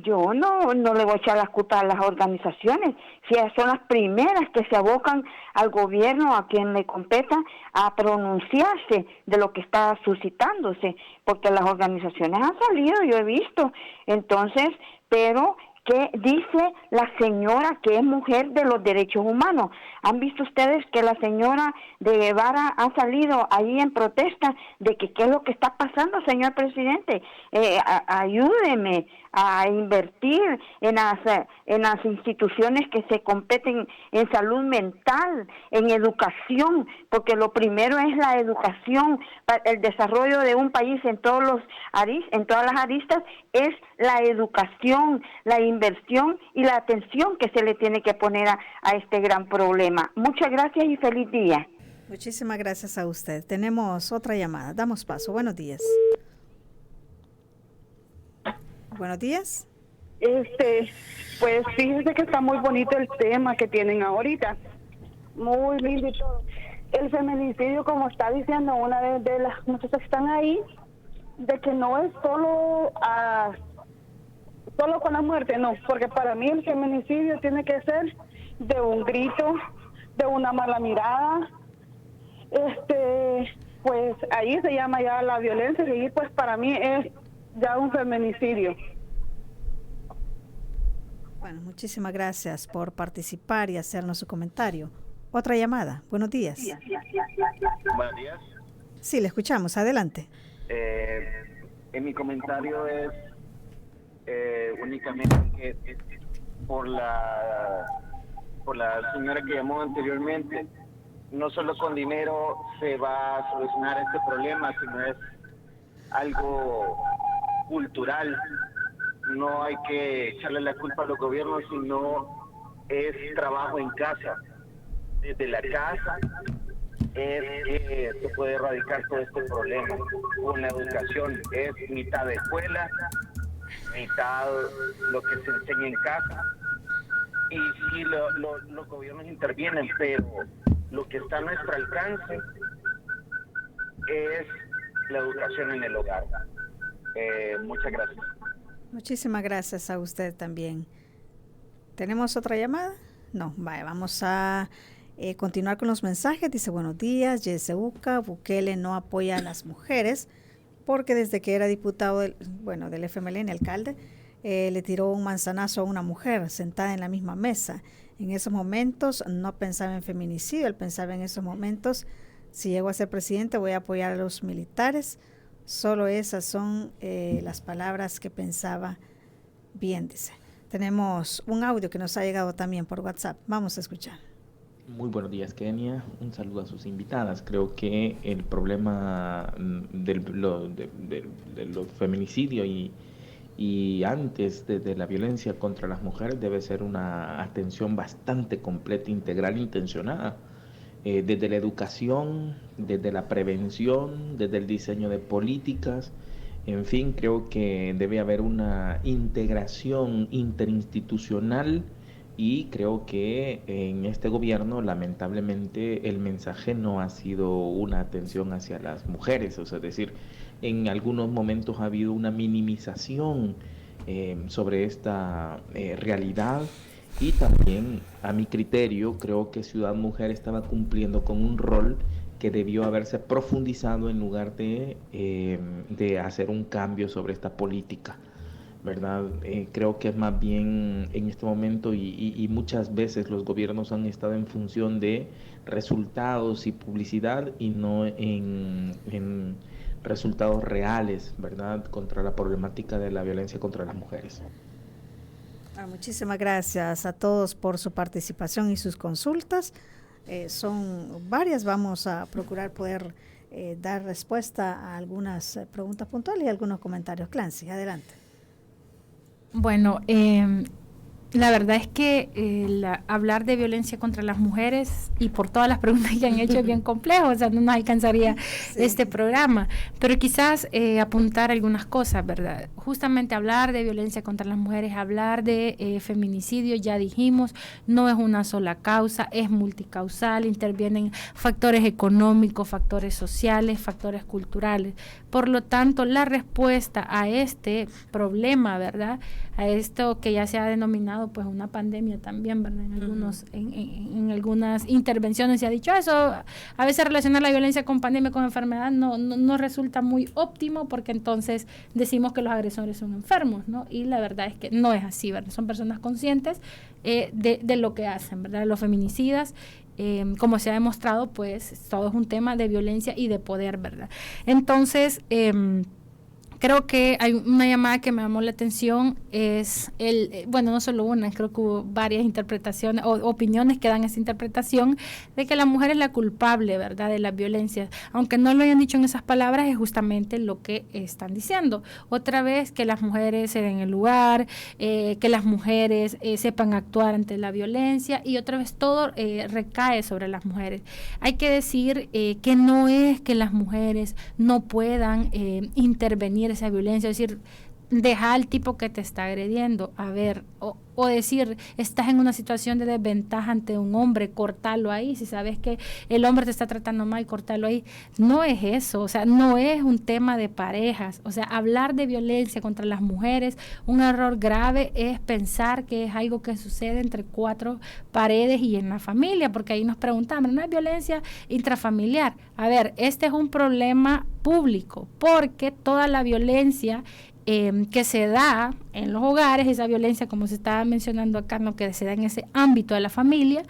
yo no le voy a echar las culpas a las organizaciones, si son las primeras que se abocan al gobierno, a quien le competa, a pronunciarse de lo que está suscitándose, porque las organizaciones han salido, yo he visto. Entonces, pero ¿qué dice la señora que es mujer de los derechos humanos? ¿Han visto ustedes que la señora de Guevara ha salido ahí en protesta de que qué es lo que está pasando, señor presidente? Ayúdeme a invertir en las instituciones que se competen en salud mental, en educación, porque lo primero es la educación. El desarrollo de un país en todas las aristas es la educación, la inversión y la atención que se le tiene que poner a este gran problema. Muchas gracias y feliz día. Muchísimas gracias a usted. Tenemos otra llamada. Damos paso. Buenos días. Buenos días. Pues fíjense que está muy bonito el tema que tienen ahorita. Muy lindo y todo. El feminicidio, como está diciendo una de las muchachas que están ahí, de que no es solo con la muerte, no, porque para mí el feminicidio tiene que ser de un grito, de una mala mirada, pues ahí se llama ya la violencia, y ahí pues para mí es ya un feminicidio. Bueno, muchísimas gracias por participar y hacernos su comentario. Otra llamada. Buenos días. Buenos días. Sí, le escuchamos. Adelante. En mi comentario es únicamente que por la señora que llamó anteriormente, no solo con dinero se va a solucionar este problema, sino es algo cultural. No hay que echarle la culpa a los gobiernos, sino es trabajo en casa. Desde la casa es que se puede erradicar todo este problema. Con la educación es mitad de escuela, mitad lo que se enseña en casa. Y sí, los gobiernos intervienen, pero lo que está a nuestro alcance es la educación en el hogar. Muchas gracias. Muchísimas gracias a usted también. ¿Tenemos otra llamada? No, vale, vamos a continuar con los mensajes. Dice, buenos días, YSUCA, Bukele no apoya a las mujeres porque desde que era diputado del FMLN, alcalde, le tiró un manzanazo a una mujer sentada en la misma mesa. En esos momentos no pensaba en feminicidio, él pensaba en esos momentos, si llego a ser presidente voy a apoyar a los militares. Solo esas son las palabras que pensaba. Bien, dice. Tenemos un audio que nos ha llegado también por WhatsApp. Vamos a escuchar. Muy buenos días, Kenia. Un saludo a sus invitadas. Creo que el problema del feminicidio y antes de la violencia contra las mujeres debe ser una atención bastante completa, integral, intencionada. Desde la educación, desde la prevención, desde el diseño de políticas. En fin, creo que debe haber una integración interinstitucional y creo que en este gobierno lamentablemente el mensaje no ha sido una atención hacia las mujeres, o sea, es decir, en algunos momentos ha habido una minimización sobre esta realidad y también a mi criterio creo que Ciudad Mujer estaba cumpliendo con un rol que debió haberse profundizado en lugar de hacer un cambio sobre esta política, ¿verdad? Creo que es más bien en este momento y muchas veces los gobiernos han estado en función de resultados y publicidad y no en resultados reales, ¿verdad? Contra la problemática de la violencia contra las mujeres. Muchísimas gracias a todos por su participación y sus consultas. Son varias, vamos a procurar poder dar respuesta a algunas preguntas puntuales y algunos comentarios. Clancy, adelante. Bueno, la verdad es que hablar de violencia contra las mujeres y por todas las preguntas que han hecho es bien complejo, o sea, no nos alcanzaría este programa, pero quizás apuntar algunas cosas, ¿verdad? Justamente hablar de violencia contra las mujeres, hablar de feminicidio, ya dijimos, no es una sola causa, es multicausal, intervienen factores económicos, factores sociales, factores culturales. Por lo tanto, la respuesta a este problema, ¿verdad?, a esto que ya se ha denominado pues una pandemia también, ¿verdad? En algunas intervenciones se ha dicho eso. A veces relacionar la violencia con pandemia, con enfermedad, no resulta muy óptimo porque entonces decimos que los agresores son enfermos, ¿no? Y la verdad es que no es así, ¿verdad? Son personas conscientes de lo que hacen, ¿verdad? Los feminicidas, como se ha demostrado, pues todo es un tema de violencia y de poder, ¿verdad? Entonces, creo que hay una llamada que me llamó la atención, es no solo una, creo que hubo varias interpretaciones o opiniones que dan esa interpretación de que la mujer es la culpable, ¿verdad?, de las violencias. Aunque no lo hayan dicho en esas palabras, es justamente lo que están diciendo. Otra vez, que las mujeres se den el lugar, que las mujeres sepan actuar ante la violencia, y otra vez todo recae sobre las mujeres. Hay que decir que no es que las mujeres no puedan intervenir esa violencia, es decir, deja al tipo que te está agrediendo, a ver, o decir, estás en una situación de desventaja ante un hombre, cortarlo ahí, si sabes que el hombre te está tratando mal, cortarlo ahí. No es eso, o sea, no es un tema de parejas, o sea, hablar de violencia contra las mujeres, un error grave es pensar que es algo que sucede entre cuatro paredes y en la familia, porque ahí nos preguntamos, ¿no es violencia intrafamiliar? A ver, este es un problema público, porque toda la violencia que se da en los hogares, esa violencia, como se estaba mencionando acá, ¿no?, que se da en ese ámbito de la familia,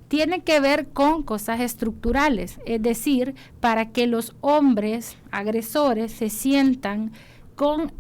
tiene que ver con cosas estructurales, es decir, para que los hombres agresores se sientan con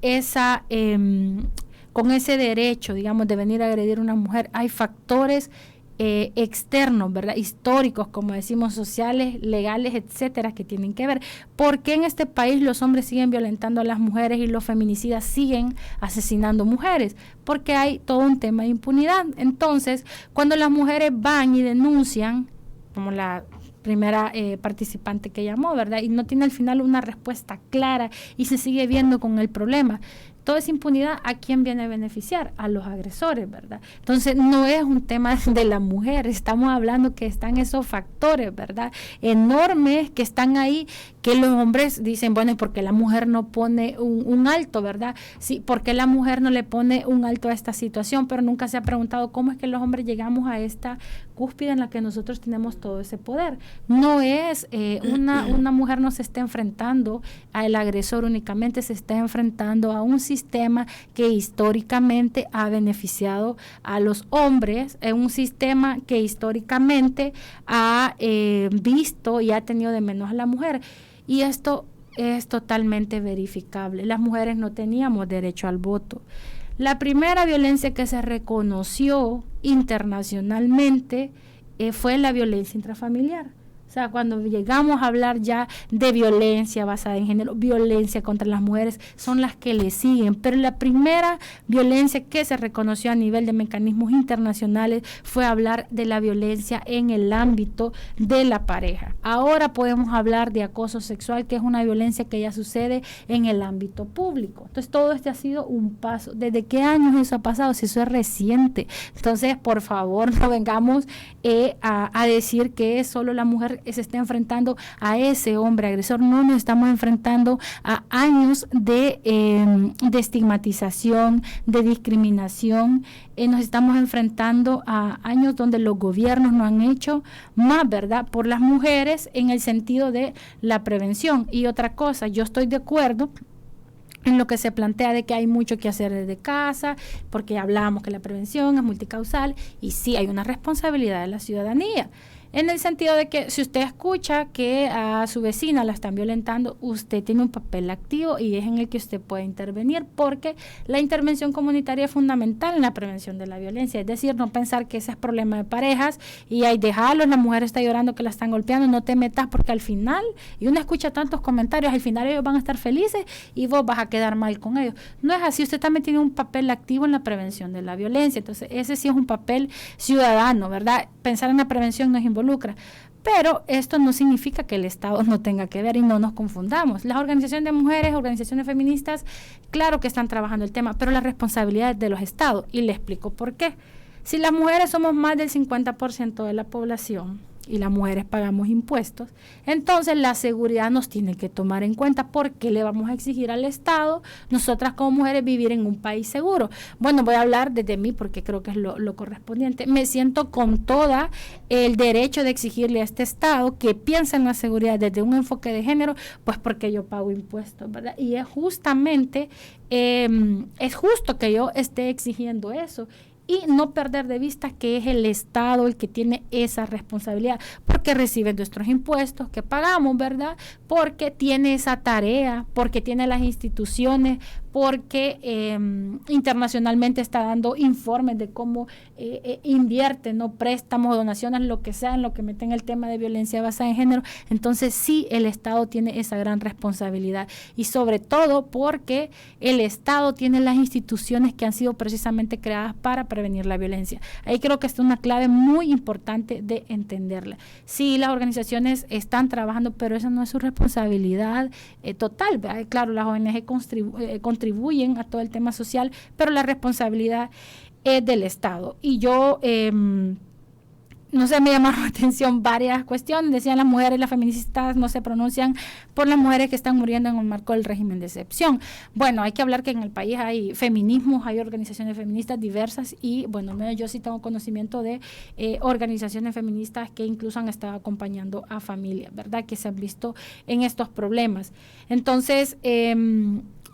con ese derecho, digamos, de venir a agredir a una mujer, hay factores externos, ¿verdad?, históricos, como decimos, sociales, legales, etcétera, que tienen que ver. ¿Por qué en este país los hombres siguen violentando a las mujeres y los feminicidas siguen asesinando mujeres? Porque hay todo un tema de impunidad. Entonces, cuando las mujeres van y denuncian, como la primera participante que llamó, ¿verdad?, y no tiene al final una respuesta clara y se sigue viendo con el problema, toda esa impunidad, ¿a quién viene a beneficiar? A los agresores, ¿verdad? Entonces, no es un tema de la mujer, estamos hablando que están esos factores, ¿verdad? Enormes que están ahí, que los hombres dicen, bueno, ¿y por qué la mujer no pone un alto, verdad? Sí, ¿por qué la mujer no le pone un alto a esta situación? Pero nunca se ha preguntado cómo es que los hombres llegamos a esta cúspide en la que nosotros tenemos todo ese poder. No es, una mujer no se está enfrentando al agresor únicamente, se está enfrentando a un sistema que históricamente ha beneficiado a los hombres, un sistema que históricamente ha visto y ha tenido de menos a la mujer. Y esto es totalmente verificable. Las mujeres no teníamos derecho al voto. La primera violencia que se reconoció internacionalmente fue la violencia intrafamiliar. O sea, cuando llegamos a hablar ya de violencia basada en género, violencia contra las mujeres, son las que le siguen. Pero la primera violencia que se reconoció a nivel de mecanismos internacionales fue hablar de la violencia en el ámbito de la pareja. Ahora podemos hablar de acoso sexual, que es una violencia que ya sucede en el ámbito público. Entonces, todo este ha sido un paso. ¿Desde qué años eso ha pasado? Si eso es reciente. Entonces, por favor, no vengamos a decir que es solo la mujer se está enfrentando a ese hombre agresor. No, nos estamos enfrentando a años de estigmatización, de discriminación. Nos estamos enfrentando a años donde los gobiernos no han hecho más, ¿verdad?, por las mujeres en el sentido de la prevención. Y otra cosa, yo estoy de acuerdo en lo que se plantea de que hay mucho que hacer desde casa, porque hablamos que la prevención es multicausal, y sí hay una responsabilidad de la ciudadanía, en el sentido de que si usted escucha que a su vecina la están violentando, usted tiene un papel activo y es en el que usted puede intervenir, porque la intervención comunitaria es fundamental en la prevención de la violencia. Es decir, no pensar que ese es problema de parejas y ahí déjalo, la mujer está llorando que la están golpeando, no te metas, porque al final, y uno escucha tantos comentarios, al final ellos van a estar felices y vos vas a quedar mal con ellos. No es así, usted también tiene un papel activo en la prevención de la violencia. Entonces, ese sí es un papel ciudadano, ¿verdad? Pensar en la prevención nos involucra. Pero esto no significa que el Estado no tenga que ver, y no nos confundamos. Las organizaciones de mujeres, organizaciones feministas, claro que están trabajando el tema, pero la responsabilidad es de los Estados, y le explico por qué. Si las mujeres somos más del 50% de la población y las mujeres pagamos impuestos, entonces la seguridad nos tiene que tomar en cuenta. ¿Por qué le vamos a exigir al Estado, nosotras como mujeres, vivir en un país seguro? Bueno, voy a hablar desde mí porque creo que es lo correspondiente. Me siento con todo el derecho de exigirle a este Estado que piense en la seguridad desde un enfoque de género, pues porque yo pago impuestos, ¿verdad? Y es justamente, es justo que yo esté exigiendo eso, y no perder de vista que es el Estado el que tiene esa responsabilidad, porque recibe nuestros impuestos que pagamos, ¿verdad? Porque tiene esa tarea, porque tiene las instituciones, porque internacionalmente está dando informes de cómo invierte, no préstamos, donaciones, lo que sea, en lo que meten el tema de violencia basada en género. Entonces sí, el Estado tiene esa gran responsabilidad, y sobre todo porque el Estado tiene las instituciones que han sido precisamente creadas para prevenir la violencia. Ahí creo que es una clave muy importante de entenderla. Sí, las organizaciones están trabajando, pero esa no es su responsabilidad total, ¿verdad? Claro, las ONG contribuyen a todo el tema social, pero la responsabilidad es del Estado. Y yo, no sé, me llamaron la atención varias cuestiones. Decían, las mujeres, las feministas no se pronuncian por las mujeres que están muriendo en el marco del régimen de excepción. Bueno, hay que hablar que en el país hay feminismos, hay organizaciones feministas diversas, y bueno, yo sí tengo conocimiento de organizaciones feministas que incluso han estado acompañando a familias, ¿verdad?, que se han visto en estos problemas. Entonces,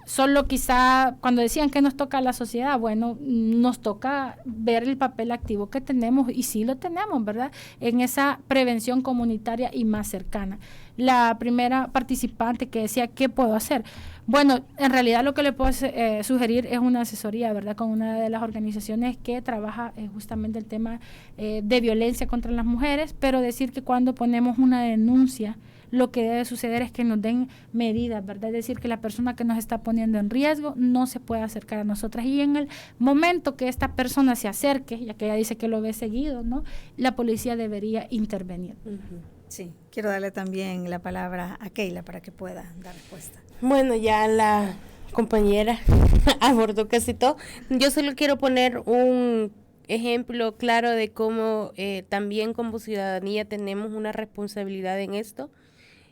solo quizá cuando decían que nos toca a la sociedad, bueno, nos toca ver el papel activo que tenemos, y sí lo tenemos, ¿verdad?, en esa prevención comunitaria y más cercana. La primera participante que decía, ¿qué puedo hacer? Bueno, en realidad lo que le puedo sugerir es una asesoría, ¿verdad?, con una de las organizaciones que trabaja justamente el tema de violencia contra las mujeres, pero decir que cuando ponemos una denuncia, lo que debe suceder es que nos den medidas, ¿verdad? Es decir, que la persona que nos está poniendo en riesgo no se puede acercar a nosotras, y en el momento que esta persona se acerque, ya que ella dice que lo ve seguido, ¿no?, la policía debería intervenir. Sí, quiero darle también la palabra a Keila para que pueda dar respuesta. Bueno, ya la compañera abordó casi todo. Yo solo quiero poner un ejemplo claro de cómo también como ciudadanía tenemos una responsabilidad en esto.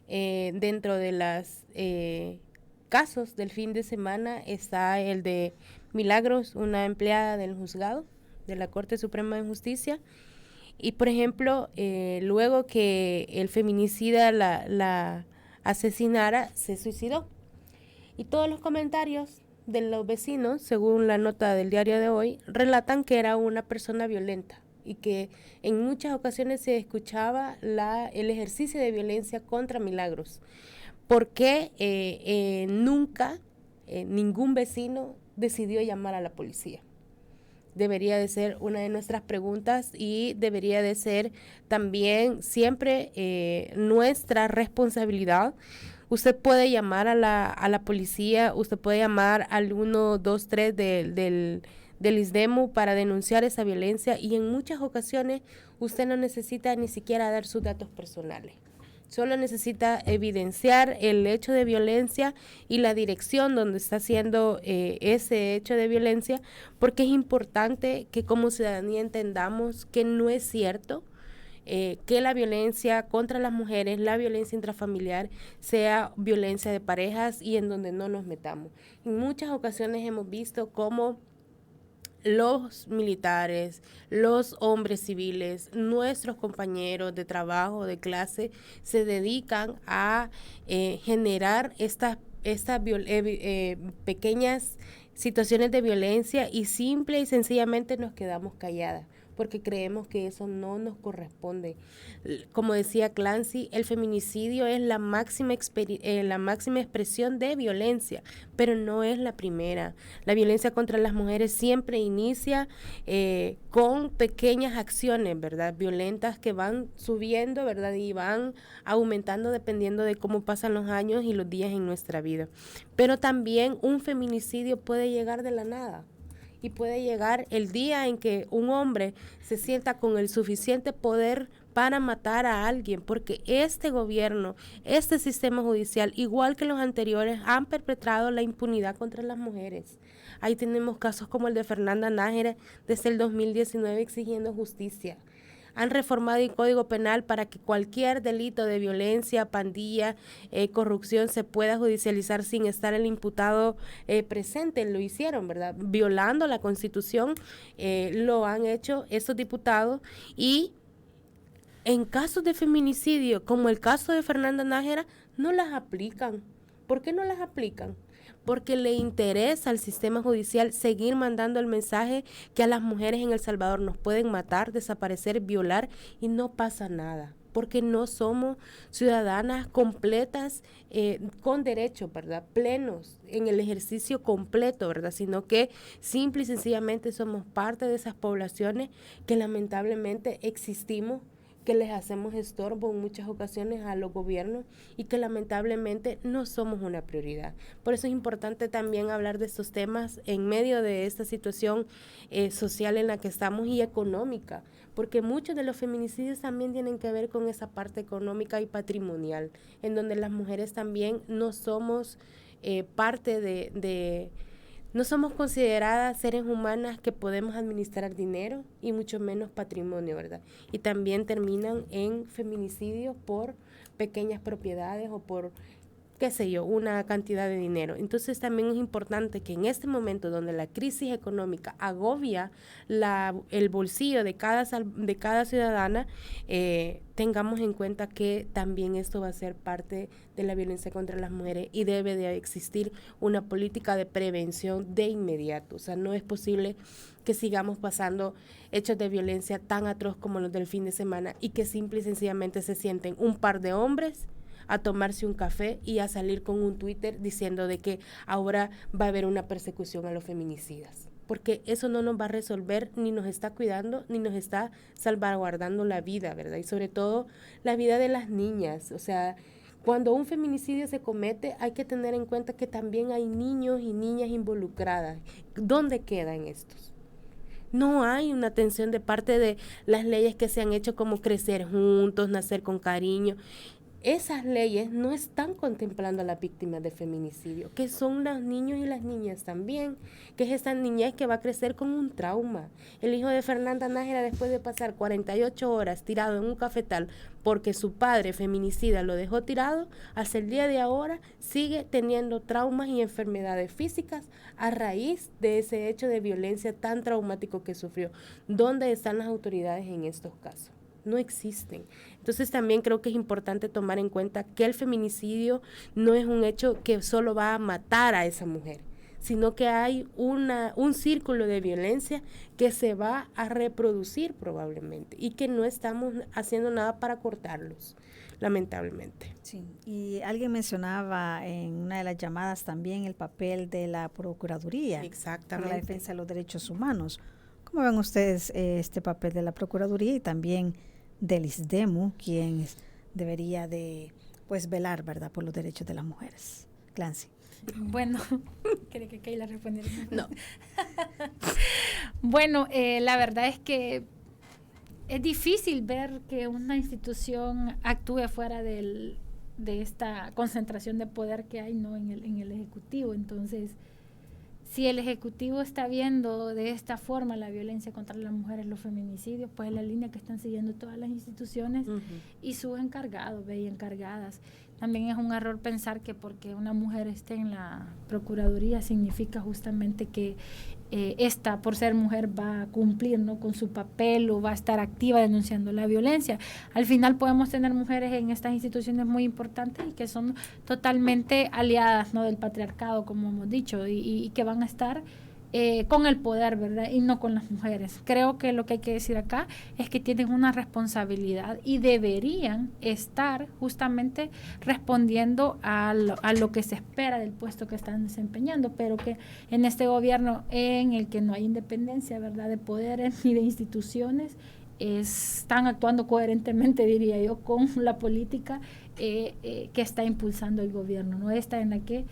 Dentro de los casos del fin de semana está el de Milagros, una empleada del juzgado de la Corte Suprema de Justicia. Y por ejemplo, luego que el feminicida la asesinara, se suicidó. Y todos los comentarios de los vecinos, según la nota del diario de hoy, relatan que era una persona violenta y que en muchas ocasiones se escuchaba el ejercicio de violencia contra Milagros. ¿Por qué nunca ningún vecino decidió llamar a la policía? Debería de ser una de nuestras preguntas y debería de ser también siempre nuestra responsabilidad. Usted puede llamar a la policía, usted puede llamar al 123 del ISDEMU para denunciar esa violencia, y en muchas ocasiones usted no necesita ni siquiera dar sus datos personales. Solo necesita evidenciar el hecho de violencia y la dirección donde está haciendo ese hecho de violencia, porque es importante que como ciudadanía entendamos que no es cierto que la violencia contra las mujeres, la violencia intrafamiliar, sea violencia de parejas y en donde no nos metamos. En muchas ocasiones hemos visto cómo los militares, los hombres civiles, nuestros compañeros de trabajo, de clase, se dedican a generar estas pequeñas situaciones de violencia y simple y sencillamente nos quedamos calladas, porque creemos que eso no nos corresponde. Como decía Clancy, el feminicidio es la máxima expresión de violencia, pero no es la primera. La violencia contra las mujeres siempre inicia con pequeñas acciones, ¿verdad? Violentas que van subiendo, ¿verdad? Y van aumentando dependiendo de cómo pasan los años y los días en nuestra vida. Pero también un feminicidio puede llegar de la nada. Y puede llegar el día en que un hombre se sienta con el suficiente poder para matar a alguien, porque este gobierno, este sistema judicial, igual que los anteriores, han perpetrado la impunidad contra las mujeres. Ahí tenemos casos como el de Fernanda Nájera desde el 2019 exigiendo justicia. Han reformado el Código Penal para que cualquier delito de violencia, pandilla, corrupción se pueda judicializar sin estar el imputado presente. Lo hicieron, ¿verdad? Violando la Constitución, lo han hecho estos diputados. Y en casos de feminicidio, como el caso de Fernanda Nájera, no las aplican. ¿Por qué no las aplican? Porque le interesa al sistema judicial seguir mandando el mensaje que a las mujeres en El Salvador nos pueden matar, desaparecer, violar y no pasa nada, porque no somos ciudadanas completas con derechos, ¿verdad? Plenos en el ejercicio completo, ¿verdad? Sino que simple y sencillamente somos parte de esas poblaciones que lamentablemente existimos, que les hacemos estorbo en muchas ocasiones a los gobiernos y que lamentablemente no somos una prioridad. Por eso es importante también hablar de estos temas en medio de esta situación social en la que estamos y económica, porque muchos de los feminicidios también tienen que ver con esa parte económica y patrimonial, en donde las mujeres también no somos no somos consideradas seres humanas que podemos administrar dinero y mucho menos patrimonio, ¿verdad? Y también terminan en feminicidios por pequeñas propiedades o por, qué sé yo, una cantidad de dinero. Entonces también es importante que en este momento donde la crisis económica agobia el bolsillo de cada ciudadana, tengamos en cuenta que también esto va a ser parte de la violencia contra las mujeres y debe de existir una política de prevención de inmediato. O sea, no es posible que sigamos pasando hechos de violencia tan atroz como los del fin de semana y que simple y sencillamente se sienten un par de hombres a tomarse un café y a salir con un Twitter diciendo de que ahora va a haber una persecución a los feminicidas. Porque eso no nos va a resolver, ni nos está cuidando, ni nos está salvaguardando la vida, ¿verdad? Y sobre todo la vida de las niñas. O sea, cuando un feminicidio se comete, hay que tener en cuenta que también hay niños y niñas involucradas. ¿Dónde quedan estos? No hay una atención de parte de las leyes que se han hecho como crecer juntos, nacer con cariño. esas leyes no están contemplando a las víctimas de feminicidio, que son los niños y las niñas también, que es esa niñez que va a crecer con un trauma. El hijo de Fernanda Nájera, después de pasar 48 horas tirado en un cafetal porque su padre feminicida lo dejó tirado, hasta el día de ahora sigue teniendo traumas y enfermedades físicas a raíz de ese hecho de violencia tan traumático que sufrió. ¿Dónde están las autoridades en estos casos? No existen. Entonces también creo que es importante tomar en cuenta que el feminicidio no es un hecho que solo va a matar a esa mujer, sino que hay un círculo de violencia que se va a reproducir probablemente y que no estamos haciendo nada para cortarlos, lamentablemente. Sí, y alguien mencionaba en una de las llamadas también el papel de la Procuraduría para la defensa de los derechos humanos. ¿Cómo ven ustedes este papel de la Procuraduría y también del ISDEMU, quien debería de velar, ¿verdad?, por los derechos de las mujeres? Clancy. Bueno, ¿quiere que Keila respondiera? No. Bueno, la verdad es que es difícil ver que una institución actúe fuera de esta concentración de poder que hay, ¿no?, en el Ejecutivo. Entonces, si el Ejecutivo está viendo de esta forma la violencia contra las mujeres, los feminicidios, pues es la línea que están siguiendo todas las instituciones y sus encargados y encargadas. También es un error pensar que porque una mujer esté en la Procuraduría significa justamente que esta, por ser mujer, va a cumplir, ¿no?, con su papel o va a estar activa denunciando la violencia. Al final podemos tener mujeres en estas instituciones muy importantes y que son totalmente aliadas, ¿no?, del patriarcado, como hemos dicho, y que van a estar con el poder, ¿verdad?, y no con las mujeres. Creo que lo que hay que decir acá es que tienen una responsabilidad y deberían estar justamente respondiendo a lo que se espera del puesto que están desempeñando, pero que en este gobierno en el que no hay independencia, ¿verdad?, de poderes ni de instituciones, están actuando coherentemente, diría yo, con la política que está impulsando el gobierno, ¿no? Esta en la que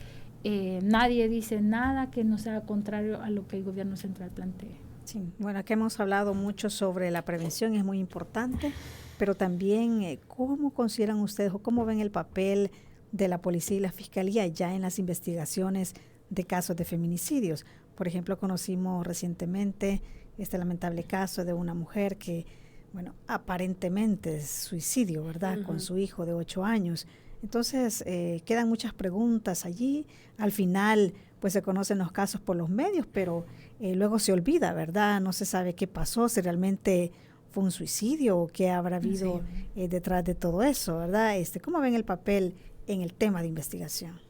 nadie dice nada que no sea contrario a lo que el gobierno central plantea. Sí, bueno, aquí hemos hablado mucho sobre la prevención, es muy importante, pero también ¿cómo consideran ustedes o cómo ven el papel de la policía y la fiscalía ya en las investigaciones de casos de feminicidios? Por ejemplo, conocimos recientemente este lamentable caso de una mujer que, bueno, aparentemente es suicidio, ¿verdad?, con su hijo de 8 años. Entonces, quedan muchas preguntas allí. Al final, pues se conocen los casos por los medios, pero luego se olvida, ¿verdad? No se sabe qué pasó, si realmente fue un suicidio o qué habrá habido detrás de todo eso, ¿verdad? ¿Cómo ven el papel en el tema de investigación?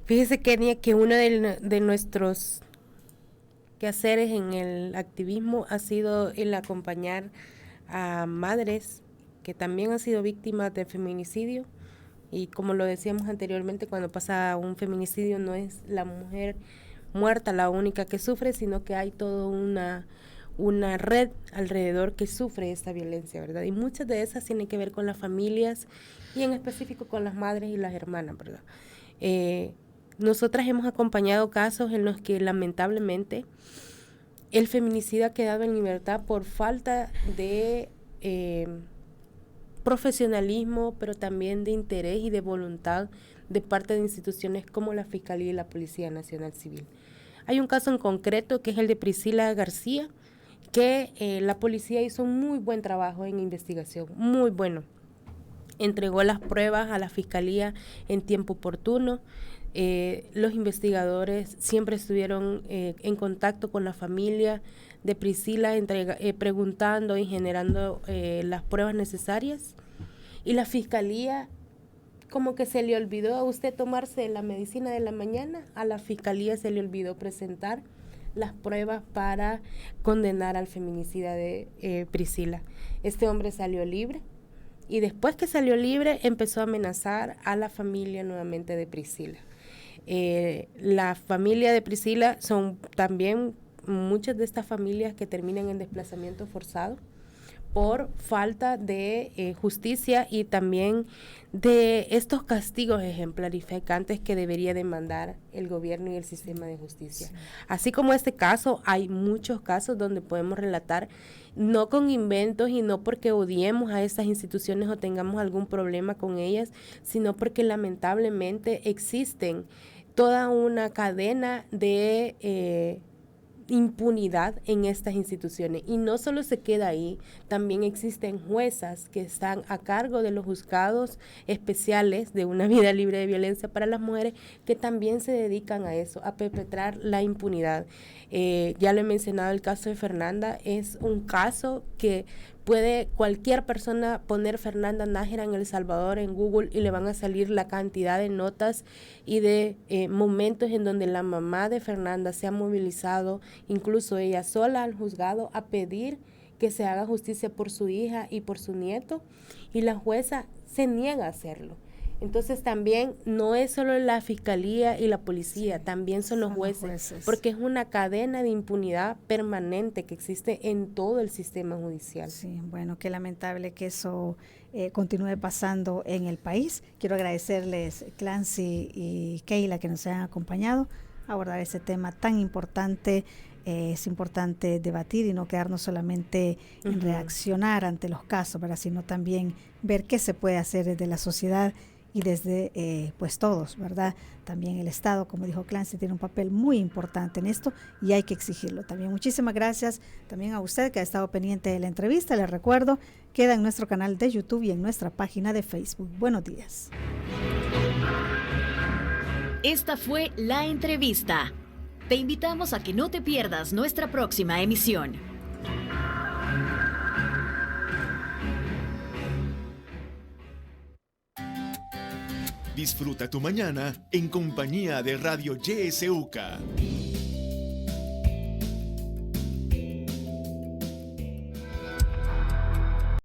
Fíjese, Kenia, que uno de nuestros quehaceres en el activismo ha sido el acompañar a madres que también han sido víctimas de feminicidio. Y como lo decíamos anteriormente, cuando pasa un feminicidio no es la mujer muerta la única que sufre, sino que hay toda una red alrededor que sufre esta violencia, ¿verdad? Y muchas de esas tienen que ver con las familias y en específico con las madres y las hermanas, ¿verdad? Nosotras hemos acompañado casos en los que lamentablemente el feminicida ha quedado en libertad por falta de profesionalismo, pero también de interés y de voluntad de parte de instituciones como la Fiscalía y la Policía Nacional Civil. Hay un caso en concreto que es el de Priscila García, que la policía hizo un muy buen trabajo en investigación, muy bueno. Entregó las pruebas a la Fiscalía en tiempo oportuno. Los investigadores siempre estuvieron en contacto con la familia de Priscila, preguntando y generando las pruebas necesarias, y la Fiscalía como que se le olvidó a usted tomarse la medicina de la mañana, a la Fiscalía se le olvidó presentar las pruebas para condenar al feminicida de Priscila. Este hombre salió libre y después que salió libre empezó a amenazar a la familia nuevamente de Priscila. La familia de Priscila son también muchas de estas familias que terminan en desplazamiento forzado por falta de justicia y también de estos castigos ejemplarificantes que debería demandar el gobierno y el sistema de justicia. Sí. Así como este caso, hay muchos casos donde podemos relatar, no con inventos y no porque odiemos a estas instituciones o tengamos algún problema con ellas, sino porque lamentablemente existen toda una cadena de impunidad en estas instituciones. Y no solo se queda ahí, también existen juezas que están a cargo de los juzgados especiales de una vida libre de violencia para las mujeres, que también se dedican a eso, a perpetrar la impunidad. Ya lo he mencionado, el caso de Fernanda es un caso que puede cualquier persona poner Fernanda Nájera en El Salvador en Google y le van a salir la cantidad de notas y de momentos en donde la mamá de Fernanda se ha movilizado, incluso ella sola al juzgado, a pedir que se haga justicia por su hija y por su nieto, y la jueza se niega a hacerlo. Entonces también no es solo la fiscalía y la policía, también son los jueces, porque es una cadena de impunidad permanente que existe en todo el sistema judicial. Sí, bueno, qué lamentable que eso continúe pasando en el país. Quiero agradecerles, Clancy y Keila, que nos hayan acompañado a abordar ese tema tan importante. Es importante debatir y no quedarnos solamente en reaccionar ante los casos, ¿verdad? Sino también ver qué se puede hacer desde la sociedad y desde pues todos, ¿verdad? También el Estado, como dijo Clancy, tiene un papel muy importante en esto y hay que exigirlo también. Muchísimas gracias también a usted que ha estado pendiente de la entrevista. Les recuerdo, queda en nuestro canal de YouTube y en nuestra página de Facebook. Buenos días. Esta fue La Entrevista. Te invitamos a que no te pierdas nuestra próxima emisión. Disfruta tu mañana en compañía de Radio YSUCA.